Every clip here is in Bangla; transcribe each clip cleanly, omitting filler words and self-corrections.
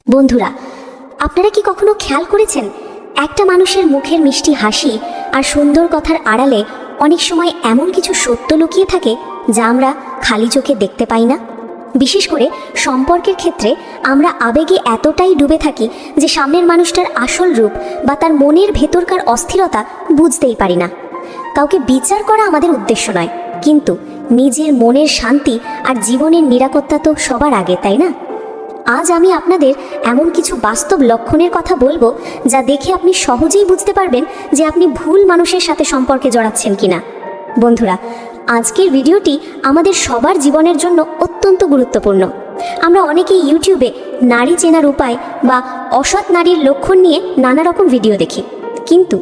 বন্ধুরা, আপনারা কি কখনো খেয়াল করেছেন একটা মানুষের মুখের মিষ্টি হাসি আর সুন্দর কথার আড়ালে অনেক সময় এমন কিছু সত্য লুকিয়ে থাকে যা আমরা খালি চোখে দেখতে পাই না? বিশেষ করে সম্পর্কের ক্ষেত্রে আমরা আবেগে এতটাই ডুবে থাকি যে সামনের মানুষটার আসল রূপ বা তার মনের ভেতরকার অস্থিরতা বুঝতেই পারি না। কাউকে বিচার করা আমাদের উদ্দেশ্য নয়, কিন্তু নিজের মনের শান্তি আর জীবনের নিরাপত্তা তো সবার আগে, তাই না? আজ আমি আপনাদের এমন কিছু বাস্তব লক্ষণের কথা বলবো যা দেখে আপনি সহজেই বুঝতে পারবেন যে আপনি ভুল মানুষের সাথে সম্পর্কে জড়াচ্ছেন কিনা। বন্ধুরা, আজকের ভিডিওটি আমাদের সবার জীবনের জন্য অত্যন্ত গুরুত্বপূর্ণ। আমরা অনেকেই ইউটিউবে নারী চেনার উপায় বা অসৎ নারীর লক্ষণ নিয়ে নানা রকম ভিডিও দেখি, কিন্তু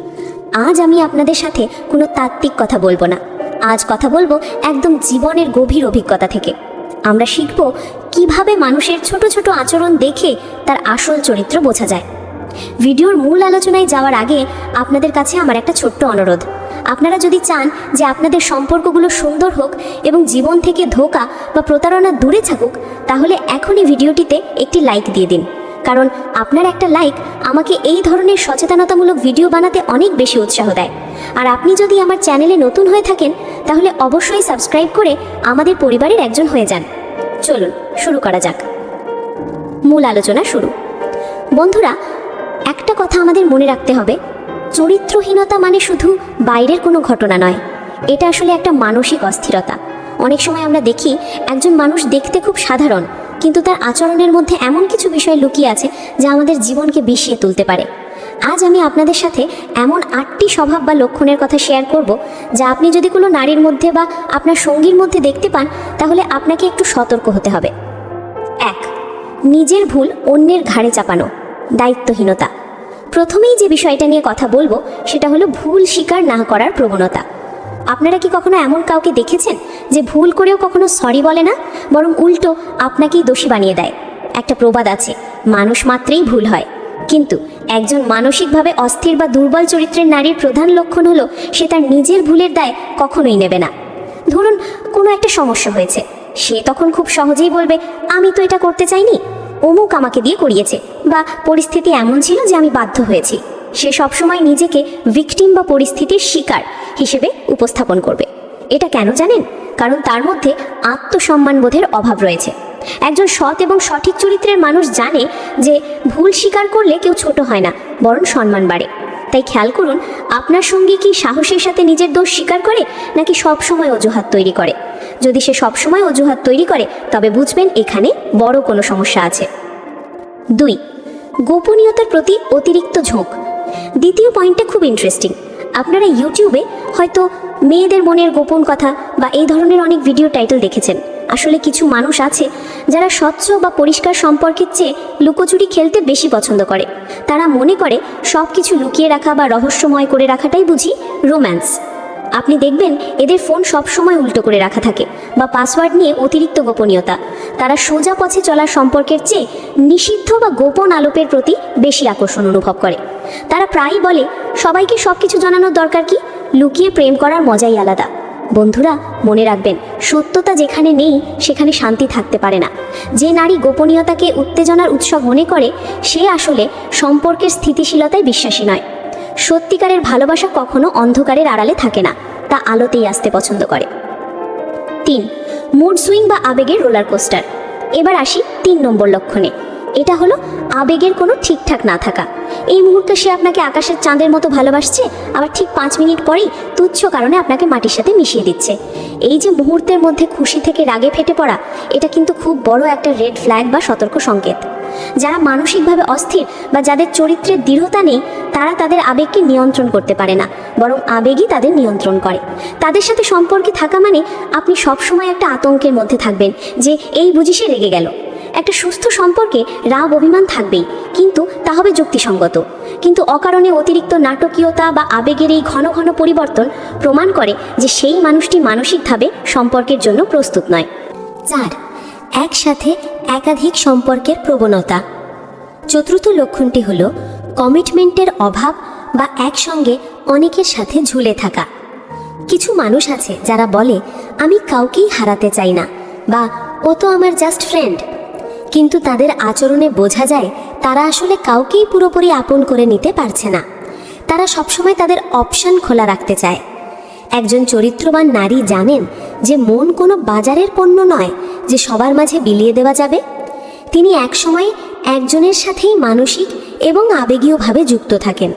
আজ আমি আপনাদের সাথে কোনো তাত্ত্বিক কথা বলবো না। আজ কথা বলবো একদম জীবনের গভীর অভিজ্ঞতা থেকে। আমরা শিখব কিভাবে মানুষের ছোট ছোট আচরণ দেখে তার আসল চরিত্র বোঝা যায়। ভিডিওর মূল আলোচনায় যাওয়ার আগে আপনাদের কাছে আমার একটা ছোট্ট অনুরোধ। আপনারা যদি চান যে আপনাদের সম্পর্কগুলো সুন্দর হোক এবং জীবন থেকে ধোঁকা বা প্রতারণা দূরে থাকুক, তাহলে এখনই ভিডিওটিতে একটি লাইক দিয়ে দিন, কারণ আপনার একটা লাইক আমাকে এই ধরনের সচেতনতামূলক ভিডিও বানাতে অনেক বেশি উৎসাহ দেয়। আর আপনি যদি আমার চ্যানেলে নতুন হয়ে থাকেন তাহলে অবশ্যই সাবস্ক্রাইব করে আমাদের পরিবারের একজন হয়ে যান। চলুন শুরু করা যাক। মূল আলোচনা শুরু। বন্ধুরা, একটা কথা আমাদের মনে রাখতে হবে, চরিত্রহীনতা মানে শুধু বাইরের কোনো ঘটনা নয়, এটা আসলে একটা মানসিক অস্থিরতা। অনেক সময় আমরা দেখি একজন মানুষ দেখতে খুব সাধারণ, কিন্তু তার আচরণের মধ্যে এমন কিছু বিষয় লুকিয়ে আছে যা আমাদের জীবনকে বিষিয়ে তুলতে পারে। আজ আমি আপনাদের সাথে এমন 8টি স্বভাব বা লক্ষণের কথা শেয়ার করব যা আপনি যদি কোনো নারীর মধ্যে বা আপনার সঙ্গীর মধ্যে দেখতে পান তাহলে আপনাকে একটু সতর্ক হতে হবে। 1. নিজের ভুল অন্যের ঘাড়ে চাপানো, দায়িত্বহীনতা। প্রথমেই যে বিষয়টা নিয়ে কথা বলবো সেটা হলো ভুল স্বীকার না করার প্রবণতা। আপনারা কি কখনো এমন কাউকে দেখেছেন যে ভুল করেও কখনো সরি বলে না, বরং উল্টো আপনাকেই দোষী বানিয়ে দেয়? একটা প্রবাদ আছে, মানুষ মাত্রেই ভুল হয়, কিন্তু একজন মানসিকভাবে অস্থির বা দুর্বল চরিত্রের নারীর প্রধান লক্ষণ হলো সে তার নিজের ভুলের দায় কখনোই নেবে না। ধরুন কোনো একটা সমস্যা হয়েছে, সে তখন খুব সহজেই বলবে, আমি তো এটা করতে চাইনি, অমুক আমাকে দিয়ে করিয়েছে, বা পরিস্থিতি এমন ছিল যে আমি বাধ্য হয়েছি। সে সবসময় নিজেকে ভিকটিম বা পরিস্থিতির শিকার হিসেবে উপস্থাপন করবে। এটা কেন জানেন? কারণ তার মধ্যে আত্মসম্মানবোধের অভাব রয়েছে। একজন সৎ এবং সঠিক চরিত্রের মানুষ জানে যে ভুল স্বীকার করলে কেউ ছোট হয় না, বরং সম্মান বাড়ে। তাই খেয়াল করুন, আপনার সঙ্গী কি সাহসের সাথে নিজের দোষ স্বীকার করে নাকি সবসময় অজুহাত তৈরি করে? যদি সে সবসময় অজুহাত তৈরি করে তবে বুঝবেন এখানে বড় কোনো সমস্যা আছে। 2. গোপনীয়তার প্রতি অতিরিক্ত ঝোঁক। দ্বিতীয় পয়েন্টটা খুব ইন্টারেস্টিং। আপনারা ইউটিউবে হয়তো মেয়েদের মনের গোপন কথা বা এই ধরনের অনেক ভিডিও টাইটেল দেখেছেন। আসলে কিছু মানুষ আছে যারা স্বচ্ছ বা পরিষ্কার সম্পর্কের চেয়ে লুকোচুরি খেলতে বেশি পছন্দ করে। তারা মনে করে সব কিছু লুকিয়ে রাখা বা রহস্যময় করে রাখাটাই বুঝি রোম্যান্স। আপনি দেখবেন এদের ফোন সবসময় উল্টো করে রাখা থাকে বা পাসওয়ার্ড নিয়ে অতিরিক্ত গোপনীয়তা। তারা সোজা পথে চলার সম্পর্কের চেয়ে নিষিদ্ধ বা গোপন আলাপের প্রতি বেশি আকর্ষণ অনুভব করে। তারা প্রায়ই বলে, সবাইকে সব কিছু জানানোর দরকার কি, লুকিয়ে প্রেম করার মজাই আলাদা। বন্ধুরা, মনে রাখবেন, সত্যতা যেখানে নেই সেখানে শান্তি থাকতে পারে না। যে নারী গোপনীয়তাকে উত্তেজনার উৎস মনে করে সে আসলে সম্পর্কের স্থিতিশীলতায় বিশ্বাসী নয়। সত্যিকারের ভালোবাসা কখনো অন্ধকারের আড়ালে থাকে না, তা আলোতেই আসতে পছন্দ করে। 3. মুড সুইং বা আবেগের রোলার কোস্টার। এবার আসি 3 নম্বর লক্ষণে। এটা হলো আবেগের কোনো ঠিকঠাক না থাকা। এই মুহূর্তে সে আপনাকে আকাশের চাঁদের মতো ভালোবাসছে, আবার ঠিক 5 মিনিট পরেই তুচ্ছ কারণে আপনাকে মাটির সাথে মিশিয়ে দিচ্ছে। এই যে মুহূর্তের মধ্যে খুশি থেকে রাগে ফেটে পড়া, এটা কিন্তু খুব বড় একটা রেড ফ্ল্যাগ বা সতর্ক সংকেত। যারা মানসিকভাবে অস্থির বা যাদের চরিত্রের দৃঢ়তা নেই তারা তাদের আবেগকে নিয়ন্ত্রণ করতে পারে না, বরং আবেগই তাদের নিয়ন্ত্রণ করে। তাদের সাথে সম্পর্কে থাকা মানে আপনি সবসময় একটা আতঙ্কের মধ্যে থাকবেন যে এই বুঝি সে রেগে গেল। একটা সুস্থ সম্পর্কে রাগ অভিমান থাকবেই, কিন্তু তা হবে যুক্তিসঙ্গত। কিন্তু অকারণে অতিরিক্ত নাটকীয়তা বা আবেগের এই ঘন ঘন পরিবর্তন প্রমাণ করে যে সেই মানুষটি মানসিকভাবে সম্পর্কের জন্য প্রস্তুত নয়। 4. একসাথে একাধিক সম্পর্কের প্রবণতা। চতুর্থ লক্ষণটি হল কমিটমেন্টের অভাব বা একসঙ্গে অনেকের সাথে ঝুলে থাকা। কিছু মানুষ আছে যারা বলে, আমি কাউকেই হারাতে চাই না, বা ও তো আমার জাস্ট ফ্রেন্ড, কিন্তু তাদের আচরণে বোঝা যায় তারা আসলে কাউকেই পুরোপুরি আপন করে নিতে পারছে না। তারা সবসময় তাদের অপশন খোলা রাখতে চায়। একজন চরিত্রবান নারী জানেন যে মন কোনো বাজারের পণ্য নয় যে সবার মাঝে বিলিয়ে দেওয়া যাবে। তিনি একসময় একজনের সাথেই মানসিক এবং আবেগীয়ভাবে যুক্ত থাকেন।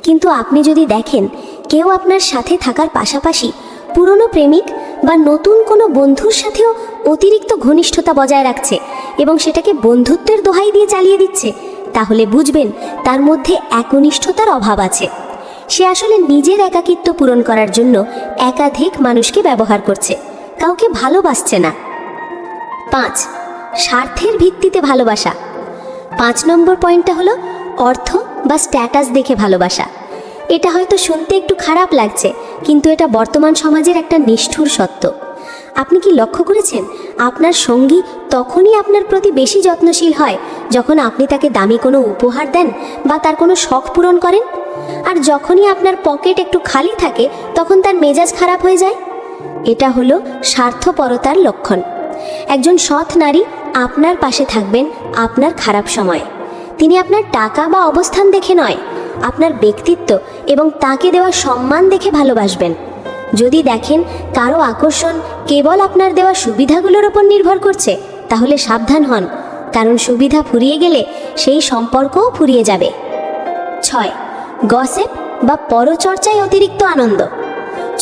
কিন্তু আপনি যদি দেখেন কেউ আপনার সাথে থাকার পাশাপাশি পুরনো প্রেমিক বা নতুন কোনো বন্ধুর সাথেও অতিরিক্ত ঘনিষ্ঠতা বজায় রাখছে এবং সেটাকে বন্ধুত্বের দোহাই দিয়ে চালিয়ে দিচ্ছে, তাহলে বুঝবেন তার মধ্যে একনিষ্ঠতার অভাব আছে। সে আসলে নিজের একাকিত্ব পূরণ করার জন্য একাধিক মানুষকে ব্যবহার করছে, কাউকে ভালোবাসছে না। 5. স্বার্থের ভিত্তিতে ভালোবাসা। 5 নম্বর পয়েন্টটা হলো অর্থ বা স্ট্যাটাস দেখে ভালোবাসা। এটা হয়তো শুনতে একটু খারাপ লাগছে, কিন্তু এটা বর্তমান সমাজের একটা নিষ্ঠুর সত্য। আপনি কি লক্ষ্য করেছেন আপনার সঙ্গী তখনই আপনার প্রতি বেশি যত্নশীল হয় যখন আপনি তাকে দামি কোনো উপহার দেন বা তার কোনো শখ পূরণ করেন, আর যখনই আপনার পকেট একটু খালি থাকে তখন তার মেজাজ খারাপ হয়ে যায়? এটা হলো স্বার্থপরতার লক্ষণ। একজন সৎ নারী আপনার পাশে থাকবেন আপনার খারাপ সময়। তিনি আপনার টাকা বা অবস্থান দেখে নয়, আপনার ব্যক্তিত্ব এবং তাকে দেওয়া সম্মান দেখে ভালোবাসবেন। যদি দেখেন কারো আকর্ষণ কেবল আপনার দেওয়া সুবিধাগুলোর ওপর নির্ভর করছে, তাহলে সাবধান হন, কারণ সুবিধা ফুরিয়ে গেলে সেই সম্পর্কও ফুরিয়ে যাবে। 6. গসিপ বা পরচর্চায় অতিরিক্ত আনন্দ।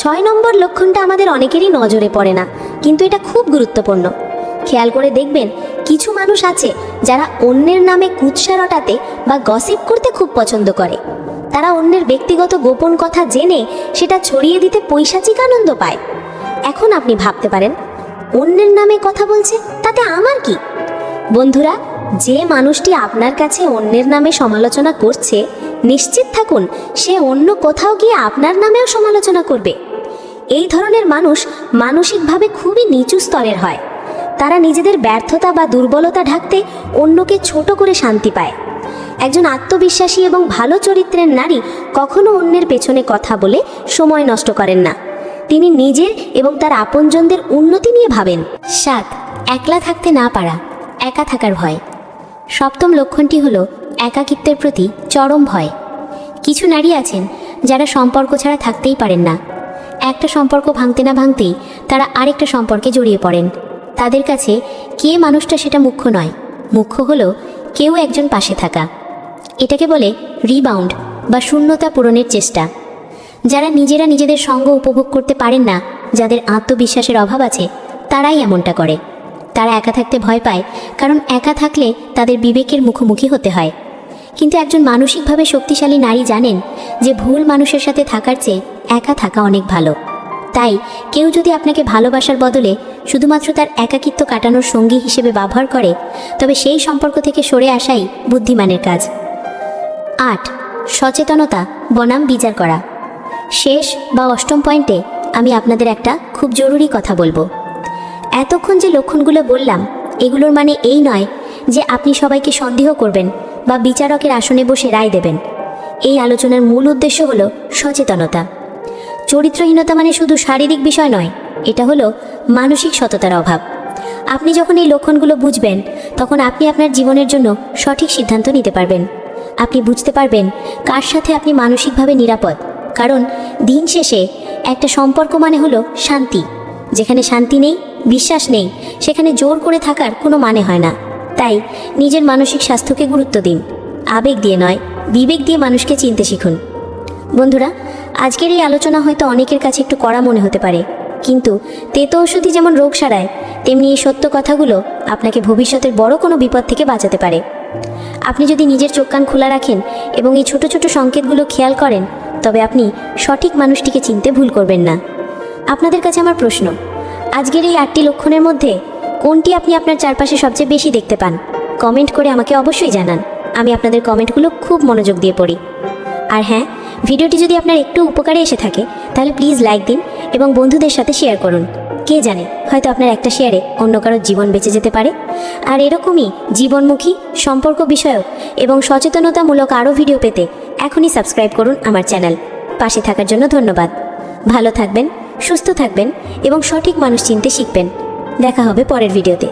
6 নম্বর লক্ষণটা আমাদের অনেকেরই নজরে পড়ে না, কিন্তু এটা খুব গুরুত্বপূর্ণ। খেয়াল করে দেখবেন কিছু মানুষ আছে যারা অন্যের নামে কুৎসা রটাতে বা গসিপ করতে খুব পছন্দ করে। তারা অন্যের ব্যক্তিগত গোপন কথা জেনে সেটা ছড়িয়ে দিতে পৈশাচিক আনন্দ পায়। এখন আপনি ভাবতে পারেন, অন্যের নামে কথা বলছে, তাতে আমার কি? বন্ধুরা, যে মানুষটি আপনার কাছে অন্যের নামে সমালোচনা করছে, নিশ্চিত থাকুন সে অন্য কোথাও গিয়ে আপনার নামেও সমালোচনা করবে। এই ধরনের মানুষ মানসিকভাবে খুবই নিচু স্তরের হয়। তারা নিজেদের ব্যর্থতা বা দুর্বলতা ঢাকতে অন্যকে ছোট করে শান্তি পায়। একজন আত্মবিশ্বাসী এবং ভালো চরিত্রের নারী কখনো অন্যের পেছনে কথা বলে সময় নষ্ট করেন না। তিনি নিজের এবং তার আপনজনদের উন্নতি নিয়ে ভাবেন। 7. একলা থাকতে না পারা, একা থাকার ভয়। 7ম লক্ষণটি হলো একাকিত্বের প্রতি চরম ভয়। কিছু নারী আছেন যারা সম্পর্ক ছাড়া থাকতেই পারেন না। একটা সম্পর্ক ভাঙতে না ভাঙতেই তারা আরেকটা সম্পর্কে জড়িয়ে পড়েন। তাদের কাছে কে মানুষটা সেটা মুখ্য নয়, মুখ্য হলো কেউ একজন পাশে থাকা। এটাকে বলে রিবাউন্ড বা শূন্যতা পূরণের চেষ্টা। যারা নিজেরা নিজেদের সঙ্গ উপভোগ করতে পারেন না, যাদের আত্মবিশ্বাসের অভাব আছে, তারাই এমনটা করে। তারা একা থাকতে ভয় পায়, কারণ একা থাকলে তাদের বিবেকের মুখোমুখি হতে হয়। কিন্তু একজন মানসিকভাবে শক্তিশালী নারী জানেন যে ভুল মানুষের সাথে থাকার চেয়ে একা থাকা অনেক ভালো। তাই কেউ যদি আপনাকে ভালোবাসার বদলে শুধুমাত্র তার একাকিত্ব কাটানোর সঙ্গী হিসেবে ব্যবহার করে, তবে সেই সম্পর্ক থেকে সরে আসাই বুদ্ধিমানের কাজ। 8. সচেতনতা বনাম বিচার করা। শেষ বা 8ম পয়েন্টে আমি আপনাদের একটা খুব জরুরি কথা বলবো। এতক্ষণ যে লক্ষণগুলো বললাম, এগুলোর মানে এই নয় যে আপনি সবাইকে সন্দেহ করবেন বা বিচারকের আসনে বসে রায় দেবেন। এই আলোচনার মূল উদ্দেশ্য হলো সচেতনতা। চরিত্রহীনতা মানে শুধু শারীরিক বিষয় নয়, এটা হলো মানসিক সততার অভাব। আপনি যখন এই লক্ষণগুলো বুঝবেন, তখন আপনি আপনার জীবনের জন্য সঠিক সিদ্ধান্ত নিতে পারবেন। আপনি বুঝতে পারবেন কার সাথে আপনি মানসিকভাবে নিরাপদ, কারণ দিন শেষে একটা সম্পর্ক মানে হলো শান্তি। যেখানে শান্তি নেই, বিশ্বাস নেই, সেখানে জোর করে থাকার কোনো মানে হয় না। তাই নিজের মানসিক স্বাস্থ্যকে গুরুত্ব দিন, আবেগ দিয়ে নয়, বিবেক দিয়ে মানুষকে চিনতে শিখুন। বন্ধুরা, আজকের এই আলোচনা হয়তো অনেকের কাছে একটু কড়া মনে হতে পারে, কিন্তু তেতো ওষুধই যেমন রোগ সারায়, তেমনি এই সত্য কথাগুলো আপনাকে ভবিষ্যতের বড় কোনো বিপদ থেকে বাঁচাতে পারে। আপনি যদি নিজের চোখ কান খোলা রাখেন এবং এই ছোট ছোট সংকেতগুলো খেয়াল করেন, তবে আপনি সঠিক মানুষটিকে চিনতে ভুল করবেন না। আপনাদের কাছে আমার প্রশ্ন, আজকের এই 8টি লক্ষণের মধ্যে কোনটি আপনি আপনার চারপাশে সবচেয়ে বেশি দেখতে পান? কমেন্ট করে আমাকে অবশ্যই জানান। আমি আপনাদের কমেন্টগুলো খুব মনোযোগ দিয়ে পড়ি। আর হ্যাঁ, ভিডিওটি যদি আপনার একটু উপকারে এসে থাকে, তাহলে প্লিজ লাইক দিন এবং বন্ধুদের সাথে শেয়ার করুন। কে জানে, হয়তো আপনার একটা শেয়ারে অন্য কারোর জীবন বেঁচে যেতে পারে। আর এরকমই জীবনমুখী, সম্পর্ক বিষয়ক এবং সচেতনতামূলক আরও ভিডিও পেতে এখনই সাবস্ক্রাইব করুন আমার চ্যানেল। পাশে থাকার জন্য ধন্যবাদ। ভালো থাকবেন, সুস্থ থাকবেন এবং সঠিক মানুষ চিনতে শিখবেন। দেখা হবে পরের ভিডিওতে।